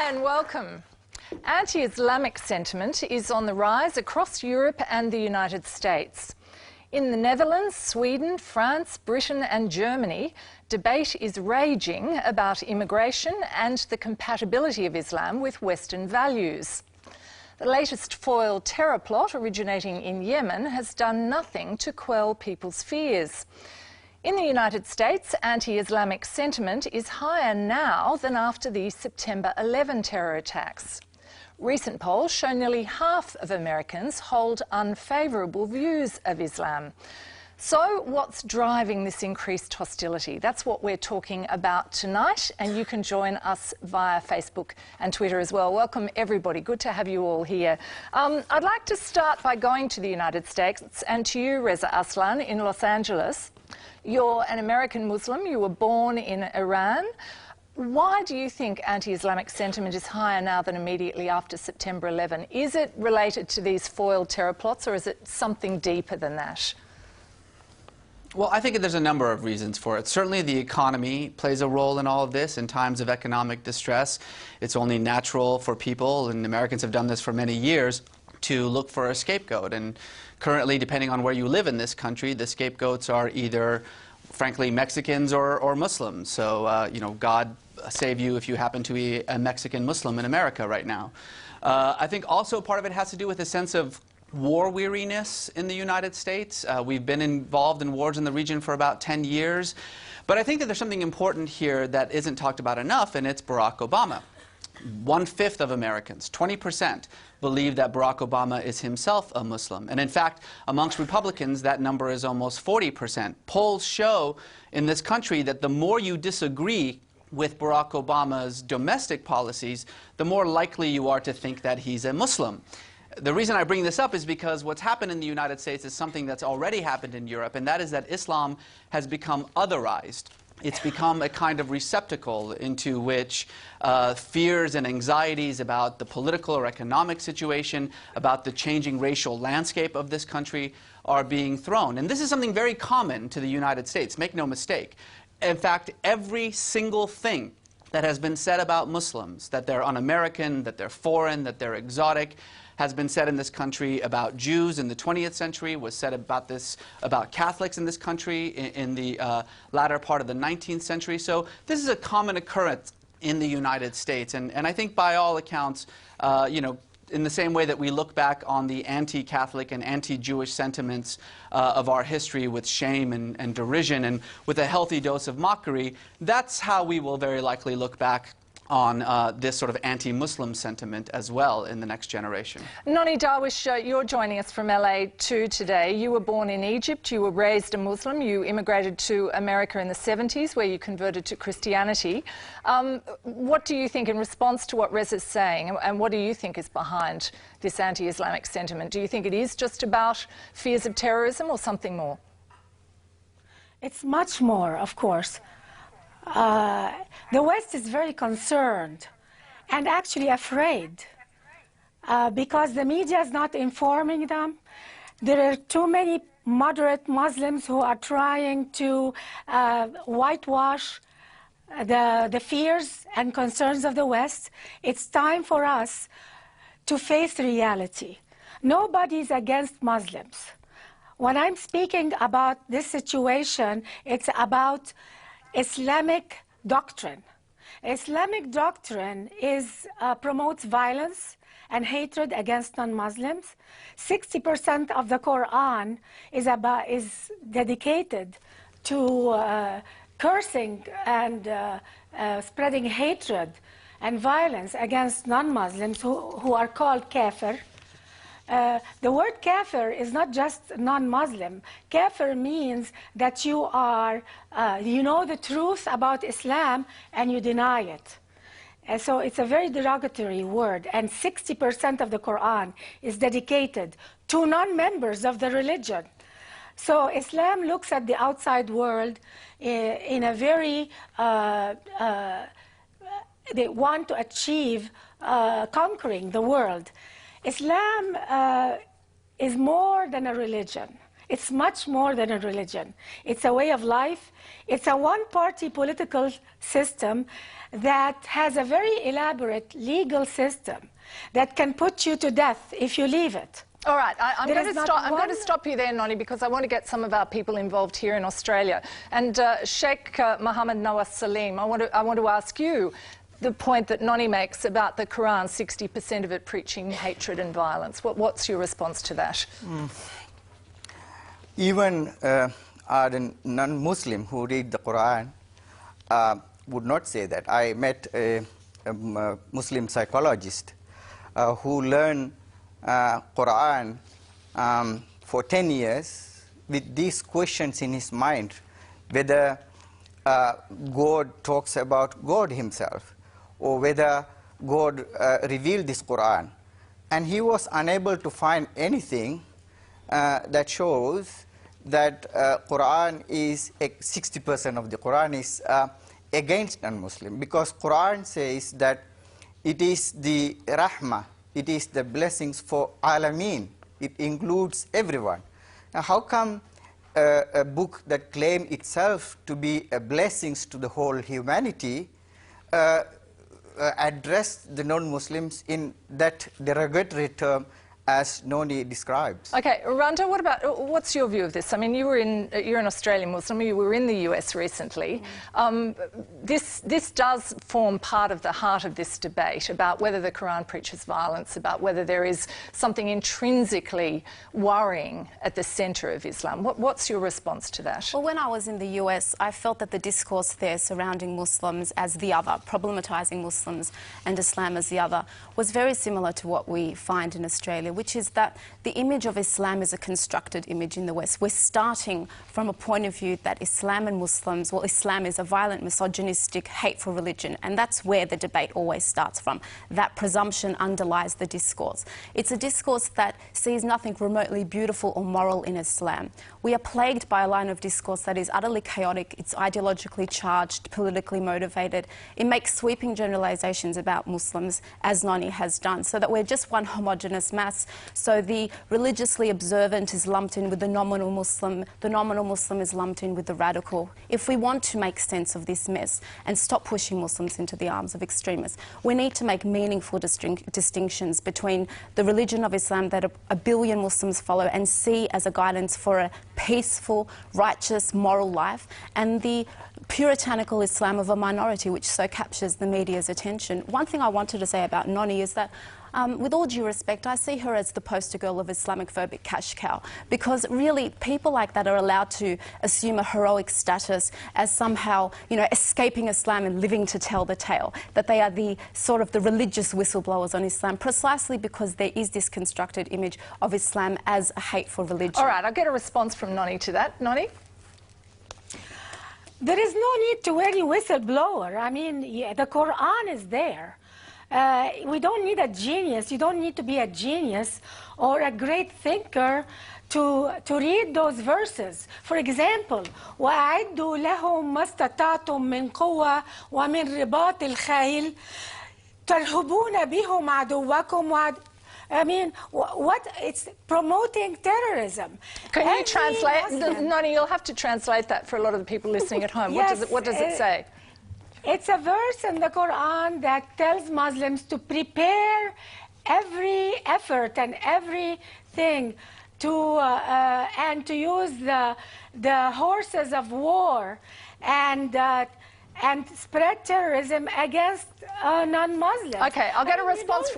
Hi and welcome. Anti-Islamic sentiment is on the rise across Europe and the United States. In the Netherlands, Sweden, France, Britain and Germany, debate is raging about immigration and the compatibility of Islam with Western values. The latest foiled terror plot originating in Yemen has done nothing to quell people's fears. In the United States, anti-Islamic sentiment is higher now than after the September 11 terror attacks. Recent polls show nearly half of Americans hold unfavourable views of Islam. So what's driving this increased hostility? That's what we're talking about tonight, and you can join us via Facebook and Twitter as well. Welcome everybody, good to have you all here. I'd like to start by going to the United States and to you, Reza Aslan, in Los Angeles. You're an American Muslim, you were born in Iran. Why do you think anti-Islamic sentiment is higher now than immediately after September 11? Is it related to these foiled terror plots, or is it something deeper than that? Well, I think there's a number of reasons for it. Certainly the economy plays a role in all of this. In times of economic distress, it's only natural for people, and Americans have done this for many years, to look for a scapegoat. And currently, depending on where you live in this country, the scapegoats are either, frankly, Mexicans or Muslims. So, you know, God save you if you happen to be a Mexican Muslim in America right now. I think also part of it has to do with a sense of war weariness in the United States. We've been involved in wars in the region for about 10 years. But I think that there's something important here that isn't talked about enough, and it's Barack Obama. 1/5 of Americans, 20%, believe that Barack Obama is himself a Muslim. And in fact, amongst Republicans, that number is almost 40%. Polls show in this country that the more you disagree with Barack Obama's domestic policies, the more likely you are to think that he's a Muslim. The reason I bring this up is because what's happened in the United States is something that's already happened in Europe, and that is that Islam has become otherized. It's become a kind of receptacle into which fears and anxieties about the political or economic situation, about the changing racial landscape of this country are being thrown. And this is something very common to the United States, make no mistake. In fact, every single thing that has been said about Muslims, that they're un-American, that they're foreign, that they're exotic, has been said in this country about Jews in the 20th century, was said about Catholics in this country in the latter part of the 19th century. So this is a common occurrence in the United States. And I think by all accounts, you know, in the same way that we look back on the anti-Catholic and anti-Jewish sentiments of our history with shame and derision and with a healthy dose of mockery, that's how we will very likely look back on this sort of anti-Muslim sentiment as well in the next generation. Noni Darwish, you're joining us from LA too today. You were born in Egypt, you were raised a Muslim, you immigrated to America in the 70s where you converted to Christianity. What do you think in response to what Reza's saying, and what do you think is behind this anti-Islamic sentiment? Do you think it is just about fears of terrorism or something more? It's much more, of course. The West is very concerned and actually afraid because the media is not informing them. There are too many moderate Muslims who are trying to whitewash the fears and concerns of the West. It's time for us to face reality. Nobody's against Muslims. When I'm speaking about this situation, it's about Islamic doctrine. Islamic doctrine promotes violence and hatred against non-Muslims. 60% of the Quran is dedicated to cursing and spreading hatred and violence against non-Muslims who are called kafir. The word kafir is not just non-Muslim. Kafir means that you know the truth about Islam and you deny it. And so it's a very derogatory word, and 60% of the Quran is dedicated to non-members of the religion. So Islam looks at the outside world in a very, they want to achieve conquering the world. Islam is more than a religion. It's much more than a religion. It's a way of life. It's a one-party political system that has a very elaborate legal system that can put you to death if you leave it. All right, I'm going to stop you there, Noni, because I want to get some of our people involved here in Australia. And Sheikh Mohammed Nawaz Salim, I want to ask you the point that Noni makes about the Quran, 60% of it preaching hatred and violence. What's your response to that? Even a non-Muslim who read the Quran would not say that. I met a Muslim psychologist who learned Quran for 10 years with these questions in his mind, whether God talks about God himself or whether God revealed this Quran. And he was unable to find anything that shows that Quran is 60% of the Quran is against non-Muslim, because Quran says that it is the rahmah, it is the blessings for alameen. It includes everyone. Now, how come a book that claims itself to be a blessings to the whole humanity address the non-Muslims in that derogatory term as Noni describes? Okay, Randa, what's your view of this? I mean, you're an Australian Muslim, you were in the US recently. This does form part of the heart of this debate about whether the Quran preaches violence, about whether there is something intrinsically worrying at the centre of Islam. What's your response to that? Well, when I was in the US, I felt that the discourse there surrounding Muslims as the other, problematizing Muslims and Islam as the other, was very similar to what we find in Australia, which is that the image of Islam is a constructed image in the West. We're starting from a point of view that Islam and Muslims, well, Islam is a violent, misogynistic, hateful religion, and that's where the debate always starts from. That presumption underlies the discourse. It's a discourse that sees nothing remotely beautiful or moral in Islam. We are plagued by a line of discourse that is utterly chaotic, it's ideologically charged, politically motivated. It makes sweeping generalizations about Muslims, as Noni has done, so that we're just one homogenous mass. So the religiously observant is lumped in with the nominal Muslim is lumped in with the radical. If we want to make sense of this mess and stop pushing Muslims into the arms of extremists, we need to make meaningful distinctions between the religion of Islam that a billion Muslims follow and see as a guidance for a peaceful, righteous, moral life, and the puritanical Islam of a minority, which so captures the media's attention. One thing I wanted to say about Noni is that with all due respect, I see her as the poster girl of Islamophobic cash cow, because really people like that are allowed to assume a heroic status as somehow, you know, escaping Islam and living to tell the tale, that they are the sort of the religious whistleblowers on Islam, precisely because there is this constructed image of Islam as a hateful religion. All right, I'll get a response from Noni to that. Noni? There is no need to any whistleblower. I mean, the Quran is there. We don't need a genius. You don't need to be a genius or a great thinker to read those verses. For example, وَأَعِدُّوا لَهُم مَا اسْتَطَعْتُم مِّن قُوَّةٍ وَمِن رِبَاطِ الْخَيْلِ تَرْهِبُونَ بِهِمْ عَدُوَّكُمْ. I mean, what? It's promoting terrorism. Can you translate? Noni, you'll have to translate that for a lot of the people listening at home. Yes, what does it say? It's a verse in the Quran that tells Muslims to prepare every effort and everything and to use the horses of war and spread terrorism against non-Muslims. Okay, I'll get a response.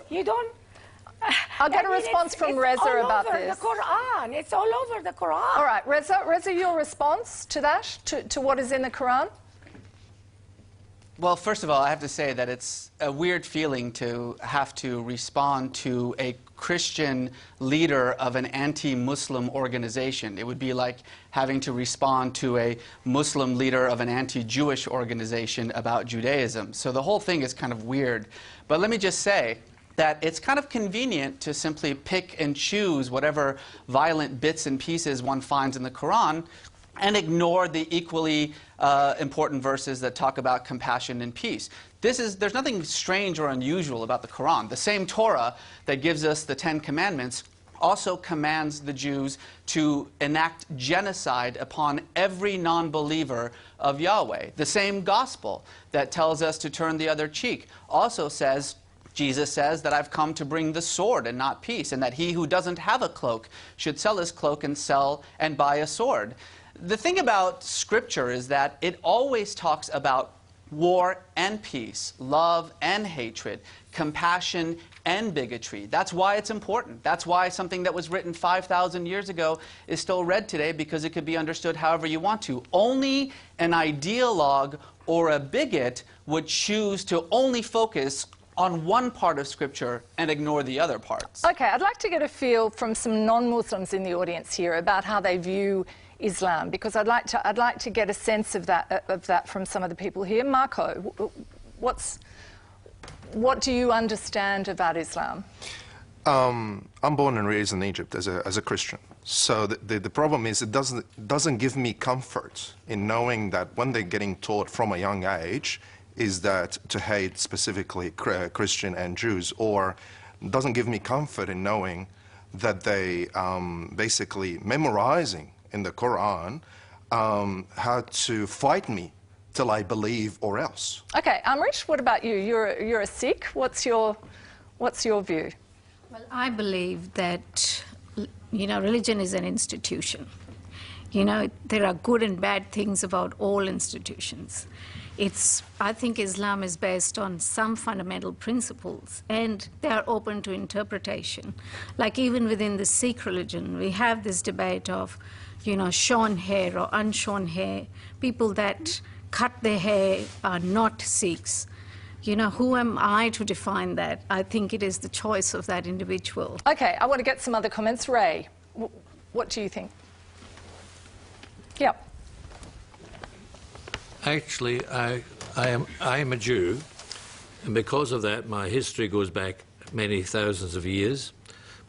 I'll get a response from Reza about this. It's all over the Quran. It's all over the Quran. All right, Reza, your response to that, to what is in the Quran? Well, first of all, I have to say that it's a weird feeling to have to respond to a Christian leader of an anti-Muslim organization. It would be like having to respond to a Muslim leader of an anti-Jewish organization about Judaism. So the whole thing is kind of weird. But let me just say that it's kind of convenient to simply pick and choose whatever violent bits and pieces one finds in the Quran and ignore the equally important verses that talk about compassion and peace. There's nothing strange or unusual about the Quran. The same Torah that gives us the 10 Commandments also commands the Jews to enact genocide upon every non-believer of Yahweh. The same gospel that tells us to turn the other cheek also says, Jesus says that I've come to bring the sword and not peace, and that he who doesn't have a cloak should sell his cloak and sell and buy a sword. The thing about Scripture is that it always talks about war and peace, love and hatred, compassion and bigotry. That's why it's important. That's why something that was written 5,000 years ago is still read today, because it could be understood however you want to. Only an ideologue or a bigot would choose to only focus on one part of Scripture and ignore the other parts. Okay, I'd like to get a feel from some non-Muslims in the audience here about how they view Islam, because I'd like to get a sense of that from some of the people here. Marco, what do you understand about Islam? I'm born and raised in Egypt as a Christian. So the problem is it doesn't give me comfort in knowing that when they're getting taught from a young age is that to hate specifically Christian and Jews, or doesn't give me comfort in knowing that they basically memorizing in the Quran how to fight me till I believe or else. Okay, Amrish, what about you? You're a Sikh. What's your view? Well, I believe that, religion is an institution. There are good and bad things about all institutions. I think Islam is based on some fundamental principles, and they are open to interpretation. Like even within the Sikh religion, we have this debate of, shorn hair or unshorn hair. People that cut their hair are not Sikhs. Who am I to define that? I think it is the choice of that individual. Okay, I want to get some other comments. Ray, what do you think? Yeah. Actually, I am a Jew, and because of that, my history goes back many thousands of years.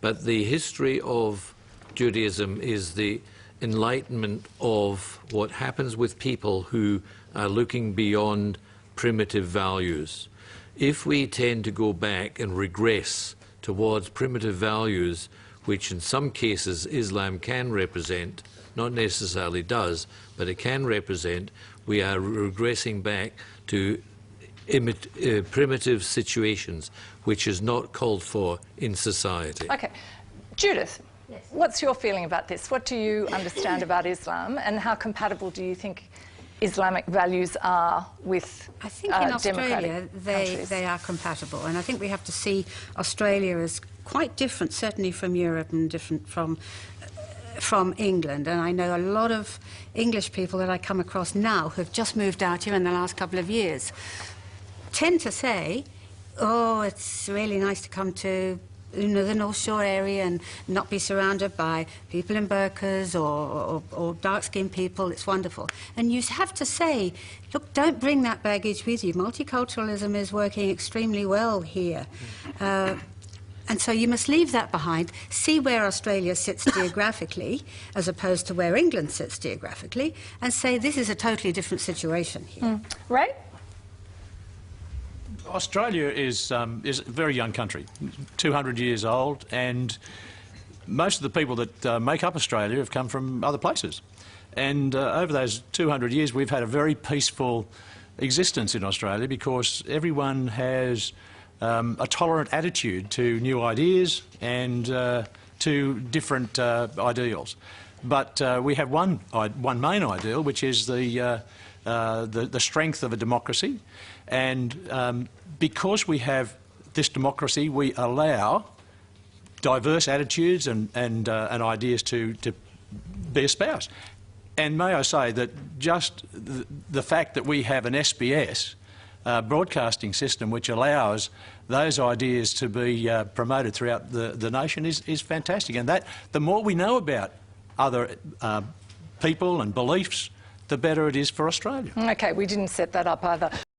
But the history of Judaism is the enlightenment of what happens with people who are looking beyond primitive values. If we tend to go back and regress towards primitive values, which in some cases Islam can represent, not necessarily does, but it can represent, we are regressing back to primitive situations, which is not called for in society. Okay. Judith, yes. What's your feeling about this? What do you understand about Islam, and how compatible do you think Islamic values are with I think in Australia they are compatible, and I think we have to see Australia as quite different, certainly from Europe and different from England. And I know a lot of English people that I come across now who have just moved out here in the last couple of years tend to say, oh, it's really nice to come to the North Shore area and not be surrounded by people in burqas or dark-skinned people. It's wonderful. And you have to say, look, don't bring that baggage with you. Multiculturalism is working extremely well here. And so you must leave that behind, see where Australia sits geographically as opposed to where England sits geographically, and say this is a totally different situation here. Right? Australia is a very young country, 200 years old, and most of the people that make up Australia have come from other places. And over those 200 years we've had a very peaceful existence in Australia because everyone has a tolerant attitude to new ideas and to different ideals. But we have one main ideal, which is the strength of a democracy. And because we have this democracy, we allow diverse attitudes and ideas to be espoused. And may I say that just the fact that we have an SBS broadcasting system which allows those ideas to be promoted throughout the nation is fantastic. And that the more we know about other people and beliefs, the better it is for Australia. Okay, we didn't set that up either.